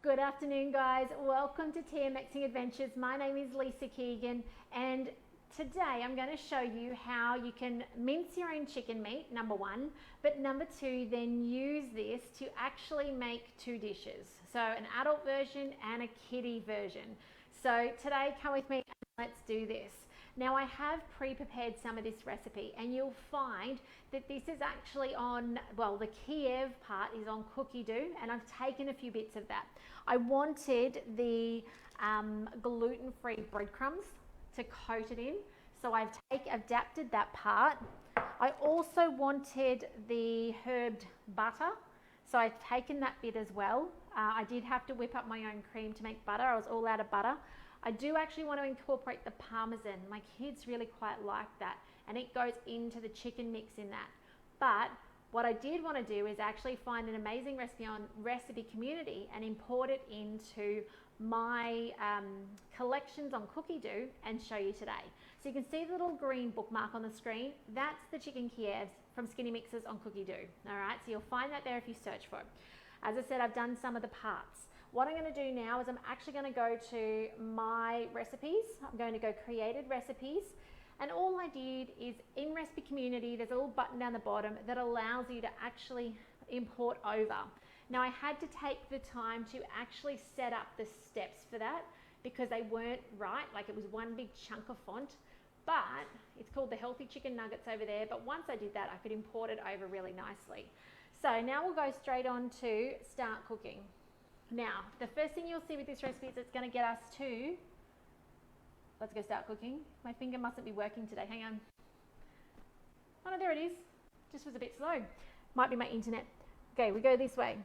Good afternoon, guys. Welcome to Mincing Adventures. My name is Lisa Keegan, and today I'm going to show you how you can mince your own chicken meat, number one, but number two, then use this to actually make two dishes. So an adult version and a kiddie version. So today, come with me and let's do this. Now I have pre-prepared some of this recipe, and you'll find that this is actually on, well, the Kiev part is on cookie dough, and I've taken a few bits of that. I wanted the gluten-free breadcrumbs to coat it in, so I've adapted that part. I also wanted the herbed butter, so I've taken that bit as well. I did have to whip up my own cream to make butter. I was all out of butter. I do actually want to incorporate the parmesan. My kids really quite like that, and it goes into the chicken mix in that. But what I did want to do is actually find an amazing recipe on Recipe Community and import it into my collections on cookie dough and show you today. So you can see the little green bookmark on the screen. That's the chicken Kievs from Skinny Mixes on cookie dough. All right, so you'll find that there if you search for it. As I said, I've done some of the parts. What I'm going to do now is I'm actually going to go to my recipes. I'm going to go created recipes. And all I did is in Recipe Community, there's a little button down the bottom that allows you to actually import over. Now I had to take the time to actually set up the steps for that because they weren't right. Like it was one big chunk of font, but it's called the Healthy Chicken Nuggets over there. But once I did that, I could import it over really nicely. So now we'll go straight on to start cooking. Now, the first thing you'll see with this recipe is it's going to get us to, let's go start cooking. My finger mustn't be working today, hang on. Oh no, there it is. Just was a bit slow. Might be my internet. Okay, we go this way.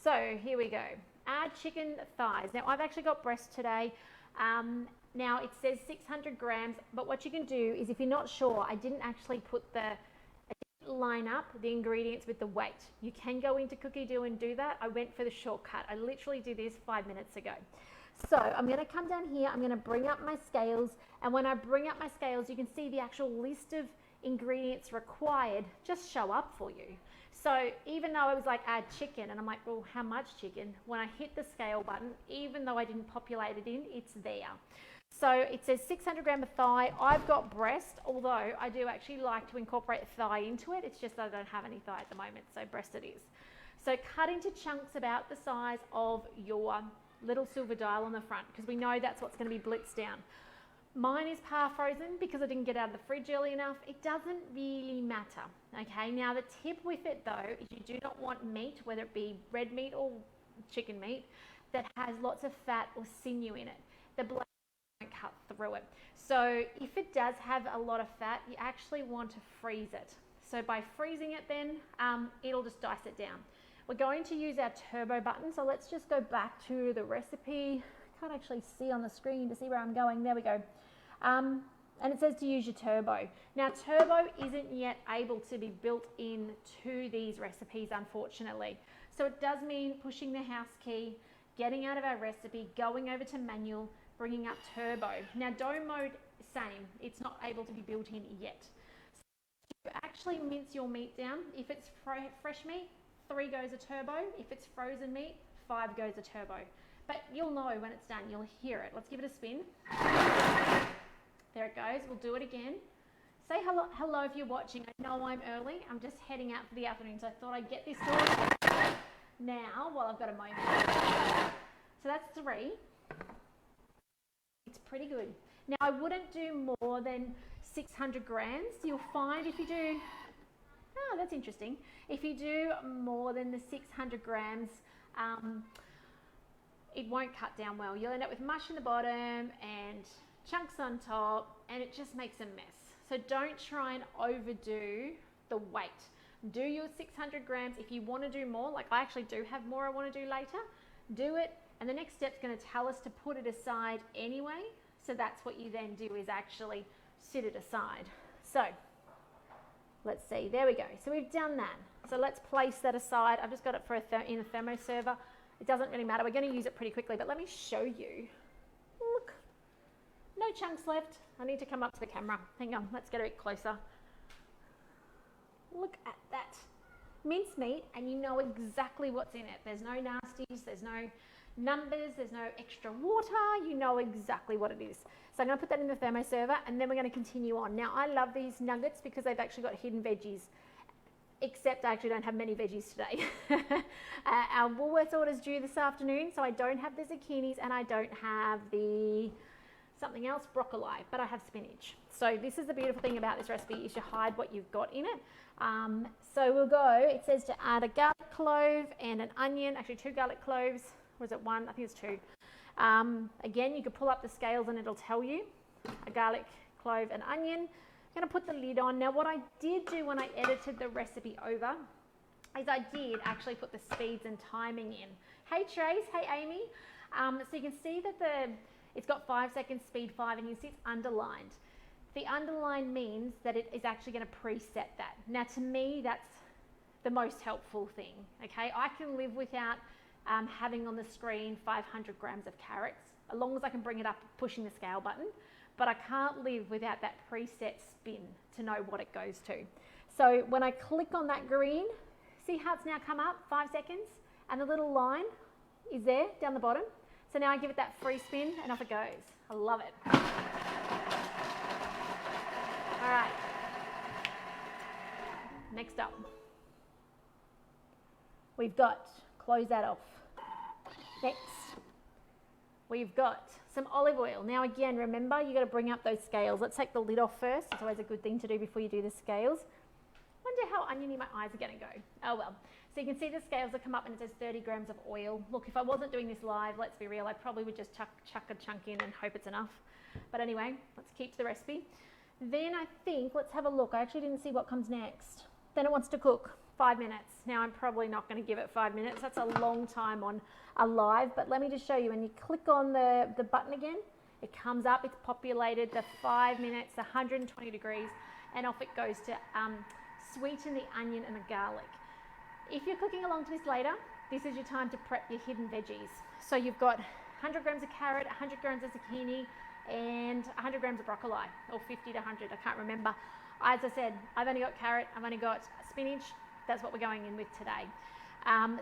So here we go. Add chicken thighs. Now I've actually got breast today. Now it says 600 grams, but what you can do is if you're not sure, I didn't actually put line up the ingredients with the weight. You can go into cookie dough and do that. I went for the shortcut. I literally did this 5 minutes ago. So I'm going to come down here, I'm going to bring up my scales, and when I bring up my scales you can see the actual list of ingredients required just show up for you. So even though I was like add chicken and I'm like, well, how much chicken? When I hit the scale button, even though I didn't populate it in, it's there. So it says 600 grams of thigh. I've got breast, although I do actually like to incorporate thigh into it. It's just that I don't have any thigh at the moment, so breast it is. So cut into chunks about the size of your little silver dial on the front, because we know that's what's going to be blitzed down. Mine is par frozen because I didn't get out of the fridge early enough. It doesn't really matter. Okay, now the tip with it though is you do not want meat, whether it be red meat or chicken meat, that has lots of fat or sinew in it. The blade won't cut through it. So if it does have a lot of fat, you actually want to freeze it. So by freezing it then, it'll just dice it down. We're going to use our turbo button. So let's just go back to the recipe. Can't actually see on the screen to see where I'm going. There we go. And it says to use your turbo. Now turbo isn't yet able to be built into these recipes, unfortunately. So it does mean pushing the house key, getting out of our recipe, going over to manual, bringing up turbo. Now dome mode, same. It's not able to be built in yet. So to actually mince your meat down, if it's fresh meat, 3 goes a turbo. If it's frozen meat, 5 goes a turbo. But you'll know when it's done, you'll hear it. Let's give it a spin. There it goes. We'll do it again. Say hello if you're watching. I know I'm early. I'm just heading out for the afternoon, so I thought I'd get this sorted now while I've got a moment. So that's 3. It's pretty good. Now I wouldn't do more than 600 grams. You'll find if you do, oh, that's interesting. If you do more than the 600 grams, it won't cut down well. You'll end up with mush in the bottom and chunks on top, and it just makes a mess. So don't try and overdo the weight. Do your 600 grams. If you want to do more, like I actually do have more I want to do later, do it. And the next step's going to tell us to put it aside anyway. So that's what you then do, is actually sit it aside. So let's see, there we go. So we've done that. So let's place that aside. I've just got it for in a thermo server. It doesn't really matter. We're going to use it pretty quickly, but let me show you. Look, no chunks left. I need to come up to the camera. Hang on, let's get a bit closer. Look at that. Mincemeat, and you know exactly what's in it. There's no nasties, there's no numbers, there's no extra water, you know exactly what it is. So I'm going to put that in the thermoserver and then we're going to continue on. Now I love these nuggets because they've actually got hidden veggies, except I actually don't have many veggies today. Our Woolworths order's due this afternoon, so I don't have the zucchinis and I don't have the something else, broccoli, but I have spinach. So this is the beautiful thing about this recipe is you hide what you've got in it. So we'll go, it says to add a garlic clove and an onion, actually 2 garlic cloves, or is it 1? I think it's 2. Again, you could pull up the scales and it'll tell you a garlic clove and onion. I'm going to put the lid on. Now what I did do when I edited the recipe over is I did actually put the speeds and timing in. Hey Trace, hey Amy. So you can see that it's got 5 seconds, speed 5, and you can see it's underlined. The underline means that it is actually going to preset that. Now to me, that's the most helpful thing, okay? I can live without having on the screen 500 grams of carrots, as long as I can bring it up pushing the scale button, but I can't live without that preset spin to know what it goes to. So when I click on that green, see how it's now come up, 5 seconds, and the little line is there down the bottom. So now I give it that free spin and off it goes. I love it. All right, next up, we've got, close that off. Next, we've got some olive oil. Now again, remember, you got to bring up those scales. Let's take the lid off first. It's always a good thing to do before you do the scales. Wonder how oniony my eyes are going to go. Oh well. So you can see the scales have come up and it says 30 grams of oil. Look, if I wasn't doing this live, let's be real, I probably would just chuck a chunk in and hope it's enough. But anyway, let's keep to the recipe. Then I think, let's have a look. I actually didn't see what comes next. Then it wants to cook 5 minutes. Now I'm probably not going to give it 5 minutes. That's a long time on a live, but let me just show you. When you click on the button again, it comes up, it's populated the 5 minutes, 120 degrees, and off it goes to sweeten the onion and the garlic. If you're cooking along to this later, this is your time to prep your hidden veggies. So you've got 100 grams of carrot, 100 grams of zucchini, and 100 grams of broccoli, or 50 to 100, I can't remember. As I said, I've only got carrot, I've only got spinach. That's what we're going in with today.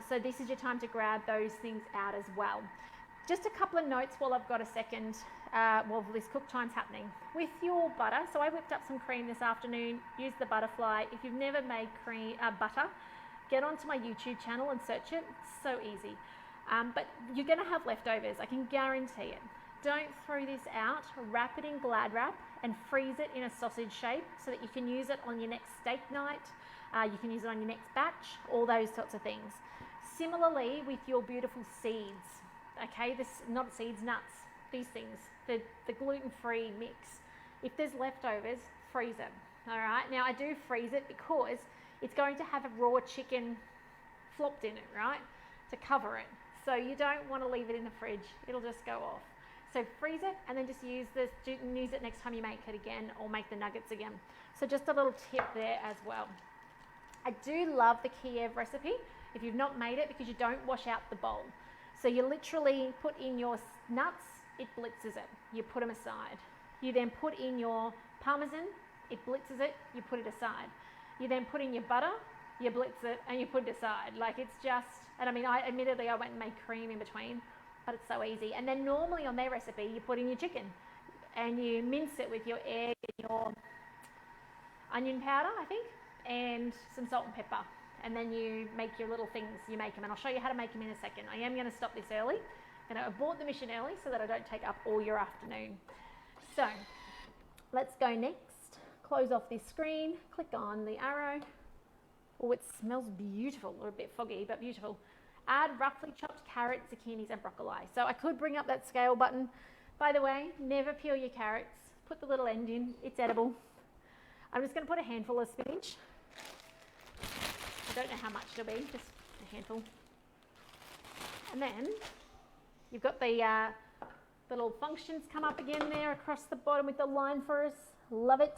So this is your time to grab those things out as well. Just a couple of notes while I've got a second, while this cook time's happening. With your butter, so I whipped up some cream this afternoon, used the butterfly. If you've never made butter, get onto my YouTube channel and search it. It's so easy. But you're going to have leftovers, I can guarantee it. Don't throw this out, wrap it in Glad wrap and freeze it in a sausage shape so that you can use it on your next steak night, you can use it on your next batch, all those sorts of things. Similarly with your beautiful seeds, okay, not seeds, nuts, these things, the gluten-free mix. If there's leftovers, freeze them, all right? Now I do freeze it because it's going to have a raw chicken flopped in it, right, to cover it. So you don't want to leave it in the fridge, it'll just go off. So freeze it and then just use it next time you make it again or make the nuggets again. So just a little tip there as well. I do love the Kiev recipe if you've not made it because you don't wash out the bowl. So you literally put in your nuts, it blitzes it, you put them aside. You then put in your parmesan, it blitzes it, you put it aside. You then put in your butter, you blitz it and you put it aside. Like it's just, and I mean, admittedly I went and made cream in between, but it's so easy. And then normally on their recipe, you put in your chicken and you mince it with your egg and your onion powder, I think, and some salt and pepper. And then you make your little things, you make them. And I'll show you how to make them in a second. I am going to stop this early. I'm going to abort the mission early so that I don't take up all your afternoon. So let's go next. Close off this screen, click on the arrow. Oh, it smells beautiful, or a bit foggy, but beautiful. Add roughly chopped carrots, zucchinis and broccoli. So I could bring up that scale button. By the way, never peel your carrots. Put the little end in, it's edible. I'm just going to put a handful of spinach. I don't know how much it'll be, just a handful. And then you've got the little functions come up again there across the bottom with the line for us. Love it.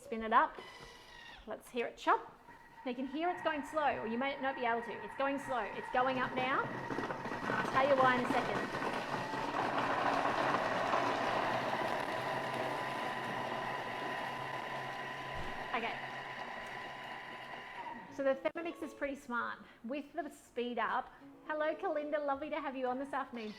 Spin it up. Let's hear it chop. Now you can hear it's going slow, or you may not be able to. It's going slow. It's going up now. I'll tell you why in a second. Okay. So So the Thermomix is pretty smart. With the speed up, hello Kalinda, lovely to have you on this afternoon.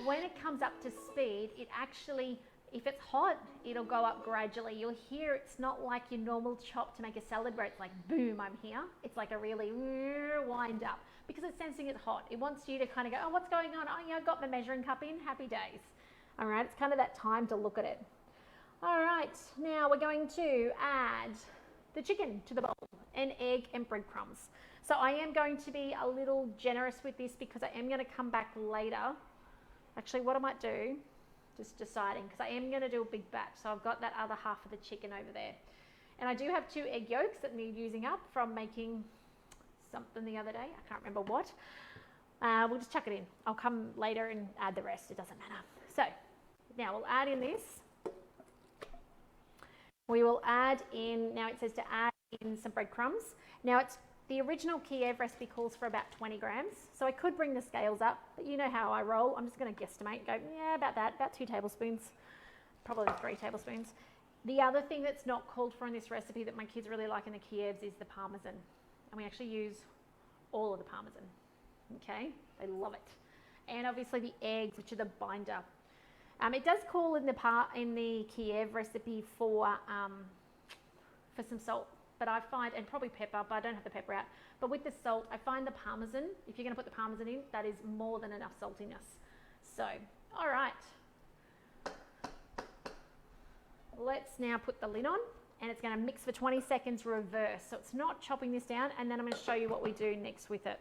When it comes up to speed, it actually, if it's hot, it'll go up gradually. You'll hear it's not like your normal chop to make a salad where it's like, boom, I'm here. It's like a really wind up because it's sensing it's hot. It wants you to kind of go, oh, what's going on? Oh, yeah, I got my measuring cup in, happy days. All right, it's kind of that time to look at it. All right, now we're going to add the chicken to the bowl, an egg and breadcrumbs. So I am going to be a little generous with this because I am going to come back later. Actually, what I might do, just deciding, because I am going to do a big batch. So I've got that other half of the chicken over there. And I do have 2 egg yolks that need using up from making something the other day. I can't remember what. We'll just chuck it in. I'll come later and add the rest. It doesn't matter. So now we'll add in this. We will add in, now it says to add in some breadcrumbs. Now it's the original Kiev recipe calls for about 20 grams. So I could bring the scales up, but you know how I roll. I'm just going to guesstimate and go, yeah, about that, about 2 tablespoons, probably 3 tablespoons. The other thing that's not called for in this recipe that my kids really like in the Kievs is the Parmesan. And we actually use all of the Parmesan, okay? They love it. And obviously the eggs, which are the binder. It does call in the Kiev recipe for some salt, but I find, and probably pepper, but I don't have the pepper out. But with the salt, I find the Parmesan, if you're going to put the Parmesan in, that is more than enough saltiness. So, all right. Let's now put the lid on, and it's going to mix for 20 seconds reverse. So it's not chopping this down, and then I'm going to show you what we do next with it.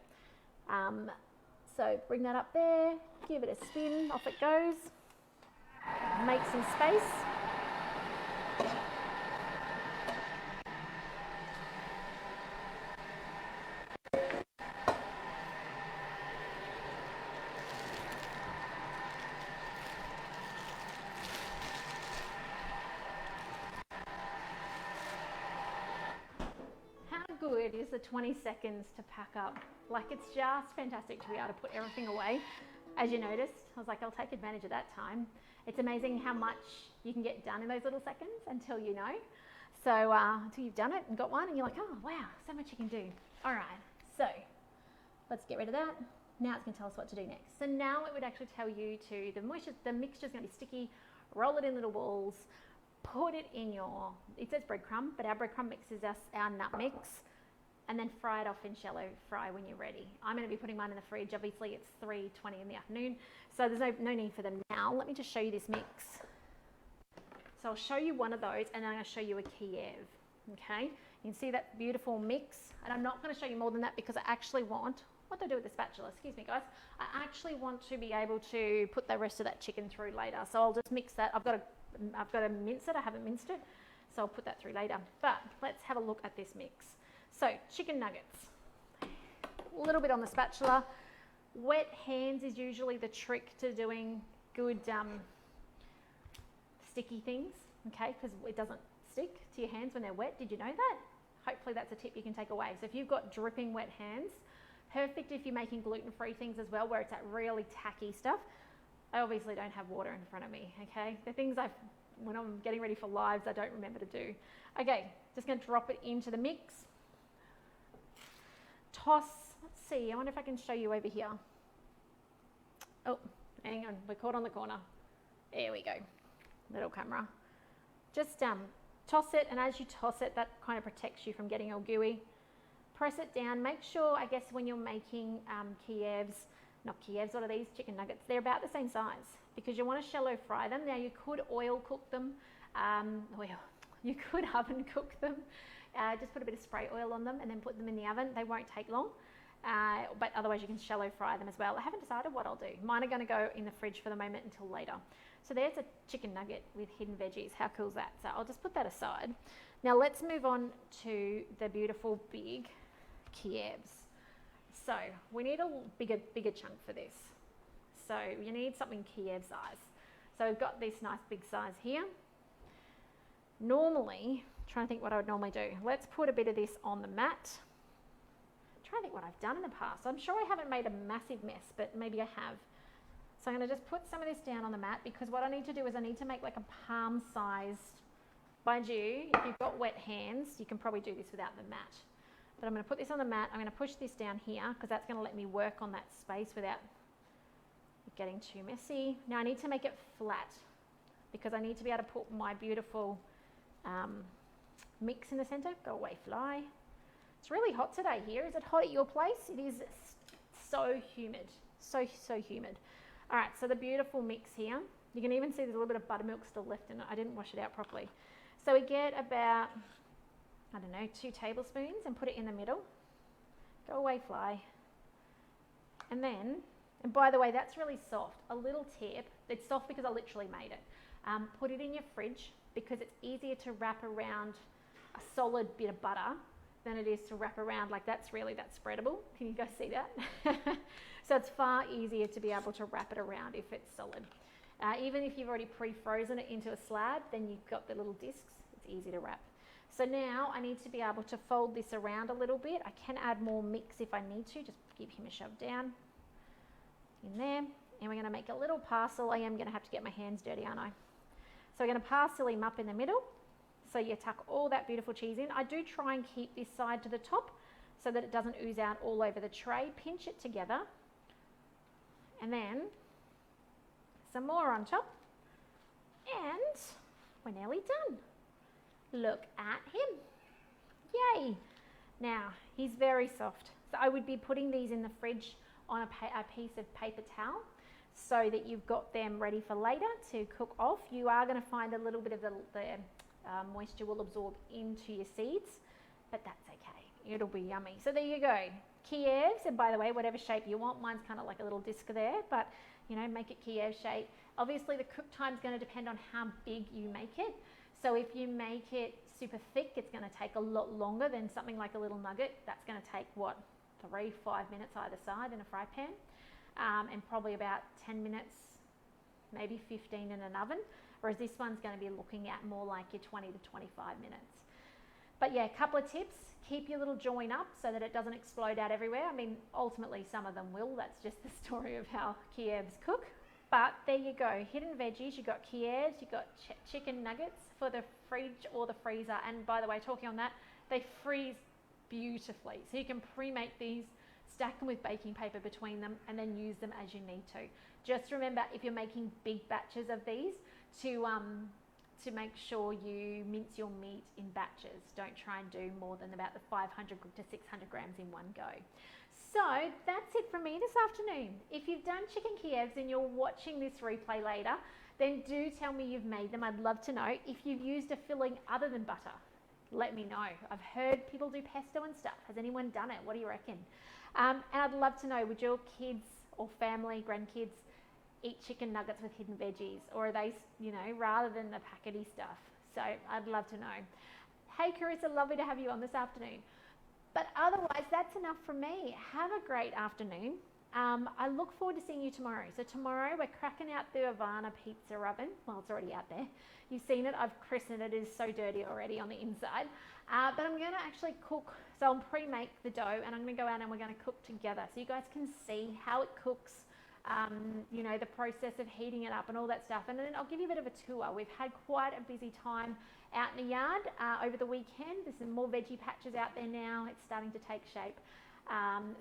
So bring that up there, give it a spin, off it goes. Make some space. How good is the 20 seconds to pack up? Like, it's just fantastic to be able to put everything away. As you noticed, I was like, I'll take advantage of that time. It's amazing how much you can get done in those little seconds until you know. So until you've done it and got one and you're like, oh wow, so much you can do. All right, so let's get rid of that. Now it's going to tell us what to do next. So now it would actually tell you to, the mixture's going to be sticky, roll it in little balls, put it in your, it says breadcrumb, but our breadcrumb mixes us our nut mix, and then fry it off in shallow fry when you're ready. I'm going to be putting mine in the fridge. Obviously it's 3:20 in the afternoon, so there's no need for them now. Let me just show you this mix. So I'll show you one of those, and then I'm going to show you a Kiev, okay? You can see that beautiful mix, and I'm not going to show you more than that because I actually want, what do I do with the spatula? Excuse me guys. I actually want to be able to put the rest of that chicken through later. So I'll just mix that. I've got to mince it. I haven't minced it, so I'll put that through later. But let's have a look at this mix. So chicken nuggets, a little bit on the spatula. Wet hands is usually the trick to doing good sticky things, okay, because it doesn't stick to your hands when they're wet. Did you know that? Hopefully that's a tip you can take away. So if you've got dripping wet hands, perfect if you're making gluten-free things as well, where it's that really tacky stuff. I obviously don't have water in front of me, okay? The things when I'm getting ready for lives, I don't remember to do. Okay, just gonna drop it into the mix. Toss, let's see, I wonder if I can show you over here. Oh, hang on, we're caught on the corner. There we go, little camera. Just toss it, and as you toss it, that kind of protects you from getting all gooey. Press it down, make sure, I guess when you're making not Kievs, what are these? Chicken nuggets. They're about the same size because you want to shallow fry them. Now you could oil cook them, you could oven cook them. Just put a bit of spray oil on them and then put them in the oven. They won't take long, but otherwise you can shallow fry them as well. I haven't decided what I'll do. Mine are going to go in the fridge for the moment until later. So there's a chicken nugget with hidden veggies. How cool is that? So I'll just put that aside. Now let's move on to the beautiful big Kievs. So we need a bigger chunk for this. So you need something Kiev size. So we've got this nice big size here. Normally, trying to think what I would normally do. Let's put a bit of this on the mat. Trying to think what I've done in the past. I'm sure I haven't made a massive mess, but maybe I have. So I'm going to just put some of this down on the mat because what I need to do is I need to make like a palm-sized. Mind you, if you've got wet hands, you can probably do this without the mat. But I'm going to put this on the mat. I'm going to push this down here because that's going to let me work on that space without it getting too messy. Now I need to make it flat because I need to be able to put my beautiful mix in the center. Go away, fly. It's really hot today here. Is it hot at your place? It is so humid. So humid. All right, so the beautiful mix here. You can even see there's a little bit of buttermilk still left in it. I didn't wash it out properly. So we get about, I don't know, 2 tablespoons and put it in the middle. Go away, fly. And then, and by the way, that's really soft. A little tip, it's soft because I literally made it. Put it in your fridge because it's easier to wrap around a solid bit of butter than it is to wrap around like that's spreadable. Can you guys see that? So it's far easier to be able to wrap it around if it's solid. Even if you've already pre-frozen it into a slab, then you've got the little discs. It's easy to wrap. So now I need to be able to fold this around a little bit. I can add more mix if I need to. Just give him a shove down in there. And we're going to make a little parcel. I am going to have to get my hands dirty, aren't I? So we're going to parcel him up in the middle. So you tuck all that beautiful cheese in. I do try and keep this side to the top so that it doesn't ooze out all over the tray. Pinch it together. And then some more on top. And we're nearly done. Look at him. Yay. Now, he's very soft. So I would be putting these in the fridge on a piece of paper towel so that you've got them ready for later to cook off. You are going to find a little bit of the moisture will absorb into your seeds, but that's okay. It'll be yummy. So there you go. Kievs, and by the way, whatever shape you want. Mine's kind of like a little disc there, but you know, make it Kiev shape. Obviously, the cook time is going to depend on how big you make it. So if you make it super thick, it's going to take a lot longer than something like a little nugget. That's going to take, what, 3-5 minutes either side in a fry pan, and probably about 10 minutes, maybe 15 in an oven, whereas this one's going to be looking at more like your 20 to 25 minutes. But yeah, a couple of tips. Keep your little join up so that it doesn't explode out everywhere. I mean, ultimately some of them will. That's just the story of how Kievs cook. But there you go, hidden veggies. You've got Kievs, you've got chicken nuggets for the fridge or the freezer. And by the way, talking on that, they freeze beautifully. So you can pre-make these, stack them with baking paper between them, and then use them as you need to. Just remember, if you're making big batches of these, to make sure you mince your meat in batches. Don't try and do more than about the 500 to 600 grams in one go. So that's it from me this afternoon. If you've done chicken Kievs and you're watching this replay later, then do tell me you've made them. I'd love to know. If you've used a filling other than butter, let me know. I've heard people do pesto and stuff. Has anyone done it? What do you reckon? And I'd love to know, would your kids or family, grandkids, eat chicken nuggets with hidden veggies, or are they, you know, rather than the packety stuff? So I'd love to know. Hey Carissa, lovely to have you on this afternoon. But otherwise, that's enough from me. Have a great afternoon. I look forward to seeing you tomorrow. So tomorrow we're cracking out the Ivana pizza oven. Well, it's already out there. You've seen it. I've christened it. It is so dirty already on the inside. But I'm going to actually cook. So I'll pre-make the dough and I'm going to go out and we're going to cook together. So you guys can see how it cooks, you know, the process of heating it up and all that stuff. And then I'll give you a bit of a tour. We've had quite a busy time out in the yard over the weekend. There's some more veggie patches out there now. It's starting to take shape.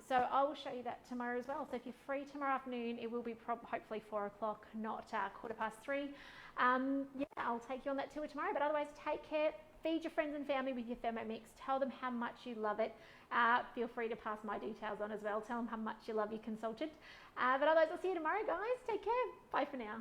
So I will show you that tomorrow as well. So if you're free tomorrow afternoon, it will be hopefully 4 o'clock, not 3:15. Yeah, I'll take you on that tour tomorrow. But otherwise, take care. Feed your friends and family with your Thermomix. Tell them how much you love it. Feel free to pass my details on as well. Tell them how much you love your consultant. But otherwise, I'll see you tomorrow, guys. Take care. Bye for now.